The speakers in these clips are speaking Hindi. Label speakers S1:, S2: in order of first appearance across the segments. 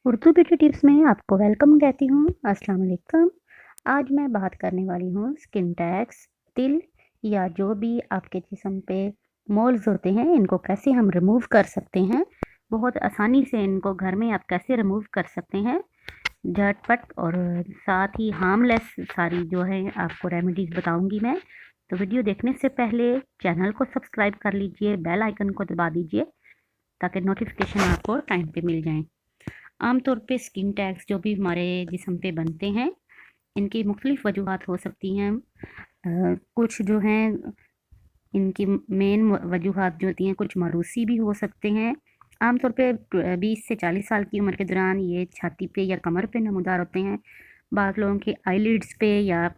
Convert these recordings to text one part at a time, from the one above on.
S1: उर्दू ब्यूटी टिप्स में आपको वेलकम कहती हूँ। अस्सलाम वालेकुम। आज मैं बात करने वाली हूँ स्किन टैग्स, तिल या जो भी आपके जिस्म पे मोल्स होते हैं, इनको कैसे हम रिमूव कर सकते हैं। बहुत आसानी से इनको घर में आप कैसे रिमूव कर सकते हैं, झटपट और साथ ही हार्मलेस सारी जो है आपको रेमेडीज़ बताऊँगी मैं। तो वीडियो देखने से पहले चैनल को सब्सक्राइब कर लीजिए, बेल आइकन को दबा दीजिए ताकि नोटिफिकेशन आपको टाइम पे मिल जाएँ। आमतौर पे स्किन टैग्स जो भी हमारे जिस्म पे बनते हैं, इनकी मुख्तलिफ वजूहात हो सकती हैं। कुछ जो हैं इनकी मेन वजूहात जो होती हैं, कुछ मारूसी भी हो सकते हैं। आमतौर पे 20 से 40 साल की उम्र के दौरान ये छाती पे या कमर पे नमूदार होते हैं। बाज़ लोगों के आईलिड्स पे या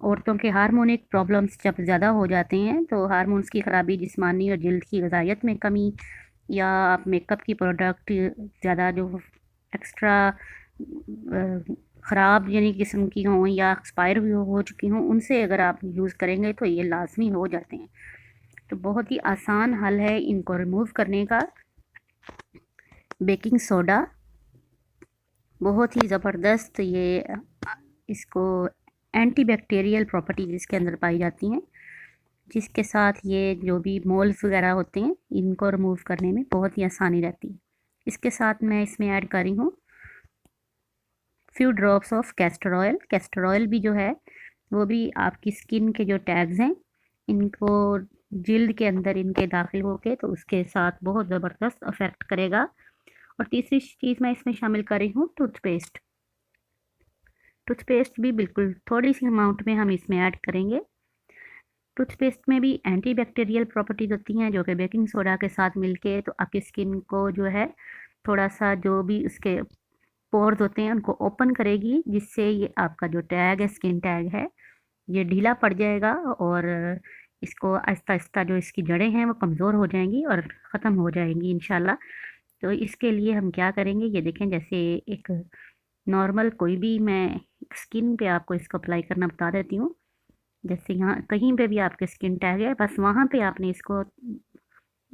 S1: औरतों के हार्मोनिक प्रॉब्लम्स जब ज़्यादा हो जाते हैं, तो हार्मोन्स की ख़राबी, जिस्मानी और जल्द की ग़िज़ाइयत में कमी या आप मेकअप की प्रोडक्ट ज़्यादा जो एक्स्ट्रा ख़राब यानी किस्म की हों या एक्सपायर हुई हो चुकी हों, उनसे अगर आप यूज़ करेंगे तो ये लाज़मी हो जाते हैं। तो बहुत ही आसान हल है इनको रिमूव करने का। बेकिंग सोडा बहुत ही ज़बरदस्त ये इसको एंटीबैक्टीरियल प्रॉपर्टीज़ इसके अंदर पाई जाती हैं, जिसके साथ ये जो भी मोल्स वगैरह होते हैं, इनको रिमूव करने में बहुत ही आसानी रहती है। इसके साथ मैं इसमें ऐड कर रही हूँ few drops of castor oil. Castor oil भी जो है वो भी आपकी स्किन के जो टैग्स हैं, इनको जिल्द के अंदर इनके दाखिल होके तो उसके साथ बहुत ज़बरदस्त अफेक्ट करेगा। और तीसरी चीज़ मैं इसमें शामिल कर रही हूँ टूथपेस्ट। टूथपेस्ट भी बिल्कुल थोड़ी सी अमाउंट में हम इसमें ऐड करेंगे। टूथपेस्ट में भी एंटीबैक्टीरियल प्रॉपर्टीज़ होती हैं, जो कि बेकिंग सोडा के साथ मिलके तो आपकी स्किन को जो है थोड़ा-सा जो भी उसके पोर्स होते हैं उनको ओपन करेगी, जिससे ये आपका जो टैग है, स्किन टैग है, ये ढीला पड़ जाएगा और इसको आहिस्ता-आहिस्ता जो इसकी जड़ें हैं वो कमज़ोर हो जाएँगी और ख़त्म हो जाएँगी इंशाल्लाह। तो इसके लिए हम क्या करेंगे, ये देखें जैसे एक नॉर्मल कोई भी मैं स्किन पे आपको इसको अप्लाई करना बता देती हूँ। जैसे यहाँ कहीं पे भी आपके स्किन टैग है, बस वहाँ पे आपने इसको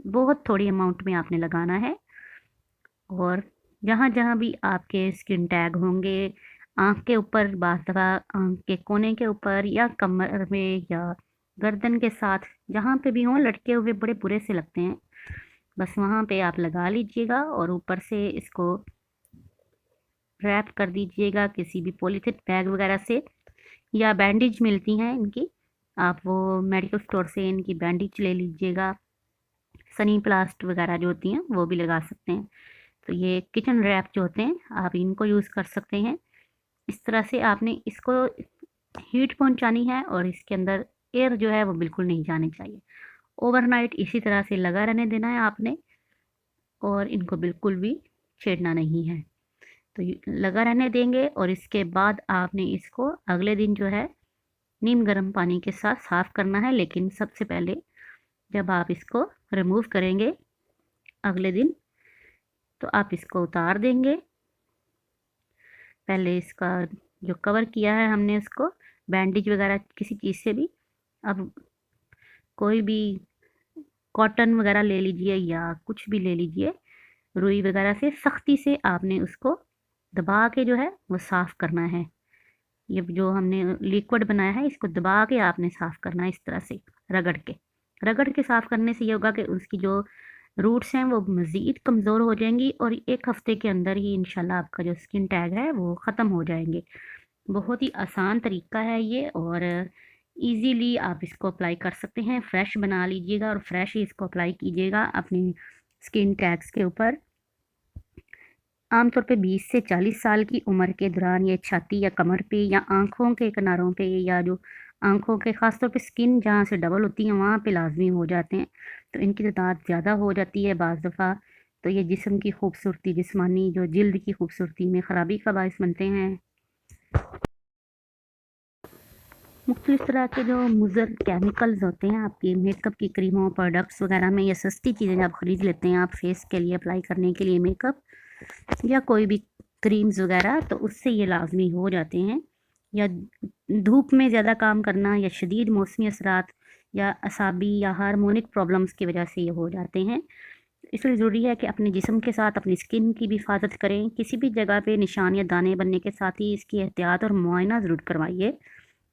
S1: बहुत थोड़ी अमाउंट में आपने लगाना है। और जहाँ-जहाँ भी आपके स्किन टैग होंगे, आँख के ऊपर बाज़ दफ़ा आँख के कोने के ऊपर या कमर में या गर्दन के साथ, जहाँ पे भी हों लटके हुए बड़े बुरे से लगते हैं। बस वहाँ पे आप लगा लीजिएगा और ऊपर से इसको रैप कर दीजिएगा किसी भी पॉलीथीन बैग वगैरह से, या बैंडेज मिलती हैं इनकी, आप वो मेडिकल स्टोर से इनकी बैंडेज ले लीजिएगा। सनी प्लास्ट वगैरह जो होती हैं वो भी लगा सकते हैं। तो ये किचन रैप जो होते हैं आप इनको यूज़ कर सकते हैं। इस तरह से आपने इसको हीट पहुंचानी है और इसके अंदर एयर जो है वो बिल्कुल नहीं जानी चाहिए। ओवरनाइट इसी तरह से लगा रहने देना है आपने और इनको बिल्कुल भी छेड़ना नहीं है। तो लगा रहने देंगे और इसके बाद आपने इसको अगले दिन जो है नीम गर्म पानी के साथ साफ़ करना है। लेकिन सबसे पहले जब आप इसको रिमूव करेंगे अगले दिन, तो आप इसको उतार देंगे। पहले इसका जो कवर किया है हमने उसको बैंडेज वगैरह किसी चीज़ से भी, अब कोई भी कॉटन वगैरह ले लीजिए या कुछ भी ले लीजिए, रुई वगैरह से सख्ती से आपने उसको दबा के जो है वो साफ़ करना है। ये जो हमने लिक्विड बनाया है इसको दबा के आपने साफ़ करना है, इस तरह से रगड़ के। रगड़ के साफ़ करने से ये होगा कि उसकी जो रूट्स हैं वो मज़ीद कमज़ोर हो जाएँगी और 1 हफ़्ते के अंदर ही इंशाल्लाह आपका जो स्किन टैग है वो ख़त्म हो जाएँगे। बहुत ही आसान तरीका है ये और ईज़िली आप इसको अप्लाई कर सकते हैं। फ्रेश बना लीजिएगा और फ्रेश ही इसको अप्लाई कीजिएगा अपनी स्किन टैग्स के ऊपर। आमतौर पे 20 से 40 साल की उम्र के दौरान ये छाती या कमर पे या आँखों के किनारों पे या जो आँखों के ख़ास तौर पे स्किन जहाँ से डबल होती है वहाँ पे लाज़मी हो जाते हैं। तो इनकी तादाद ज़्यादा हो जाती है बाज़ दफ़ा, तो ये जिस्म की खूबसूरती, जिस्मानी जो जिल्द की खूबसूरती में ख़राबी का बाइस बनते हैं। मुख्तलिफ़ तरह के जो मुज़र केमिकल्स होते हैं आपकी मेकअप की क्रीमों, प्रोडक्ट्स वगैरह में, या सस्ती चीज़ें आप ख़रीद लेते हैं आप फेस के लिए अप्लाई करने के लिए मेकअप या कोई भी क्रीम्स वगैरह, तो उससे ये लाज़मी हो जाते हैं। या धूप में ज़्यादा काम करना या शदीद मौसमी असरात या असाबी या हार्मोनिक प्रॉब्लम्स की वजह से ये हो जाते हैं। इसलिए ज़रूरी है कि अपने जिस्म के साथ अपनी स्किन की भी हिफाजत करें। किसी भी जगह पे निशान या दाने बनने के साथ ही इसकी एहतियात और मुआयना ज़रूर करवाइए।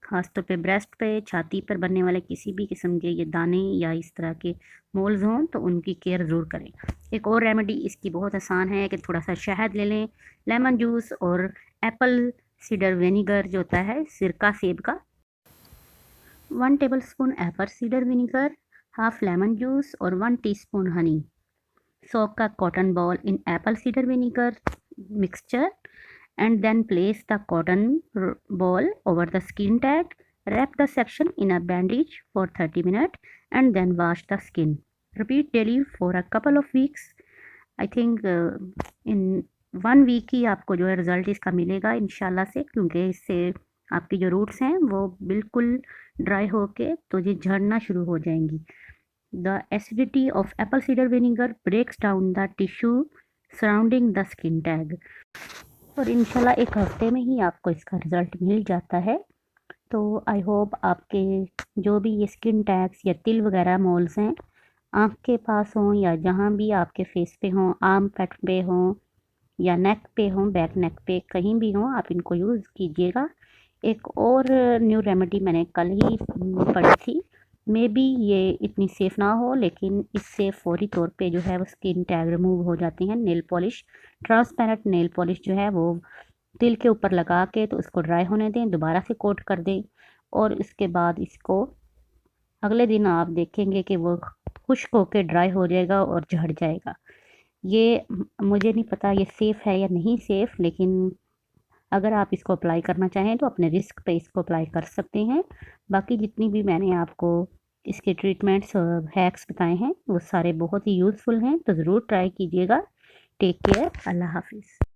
S1: ख़ासतौर पे ब्रेस्ट पे, छाती पर बनने वाले किसी भी किस्म के ये दाने या इस तरह के मोल्स हों तो उनकी केयर ज़रूर करें। एक और रेमेडी इसकी बहुत आसान है कि थोड़ा सा शहद ले लें, लेमन जूस और एप्पल सीडर विनेगर जो होता है, सिरका सेब का, 1 tablespoon Apple cedar vinegar, half lemon juice और 1 teaspoon Honey. Soak a cotton ball in apple cider vinegar mixture and then place the cotton ball over the skin tag. Wrap the section in a bandage for 30 minutes and then wash the skin. Repeat daily for a couple of weeks. I think in 1 week ही आपको जो है रिज़ल्ट इसका मिलेगा इंशाल्लाह से, क्योंकि इससे आपकी जो रूट्स हैं वो बिल्कुल ड्राई होके तो ये झड़ना शुरू हो जाएंगी। The acidity of apple cider vinegar breaks down the tissue surrounding the skin tag. और इंशाल्लाह 1 हफ्ते में ही आपको इसका रिज़ल्ट मिल जाता है। तो आई होप आपके जो भी ये स्किन टैग्स या तिल वगैरह मोल्स हैं आँख के पास हों या जहाँ भी आपके फेस पे हों, आर्म पैट पे हों या नेक पे हों, बैक नेक पे कहीं भी हों, आप इनको यूज़ कीजिएगा। एक और न्यू रेमेडी मैंने कल ही पढ़ी थी, मे बी ये इतनी सेफ़ ना हो, लेकिन इससे फ़ौरी तौर पे जो है वो स्किन टैग रिमूव हो जाती हैं। Nail polish, transparent nail polish जो है वो तिल के ऊपर लगा के तो उसको ड्राई होने दें, दोबारा से कोट कर दें और उसके बाद इसको अगले दिन आप देखेंगे कि वो खुश्क होके ड्राई हो जाएगा और झड़ जाएगा। ये मुझे नहीं पता ये सेफ़ है या नहीं सेफ़, लेकिन अगर आप इसको अप्लाई करना चाहें तो अपने रिस्क पे इसको अप्लाई कर सकते हैं। बाकी जितनी भी मैंने आपको इसके ट्रीटमेंट्स और हैक्स बताए हैं वो सारे बहुत ही यूज़फुल हैं, तो ज़रूर ट्राई कीजिएगा। टेक केयर, अल्लाह हाफ़िज़।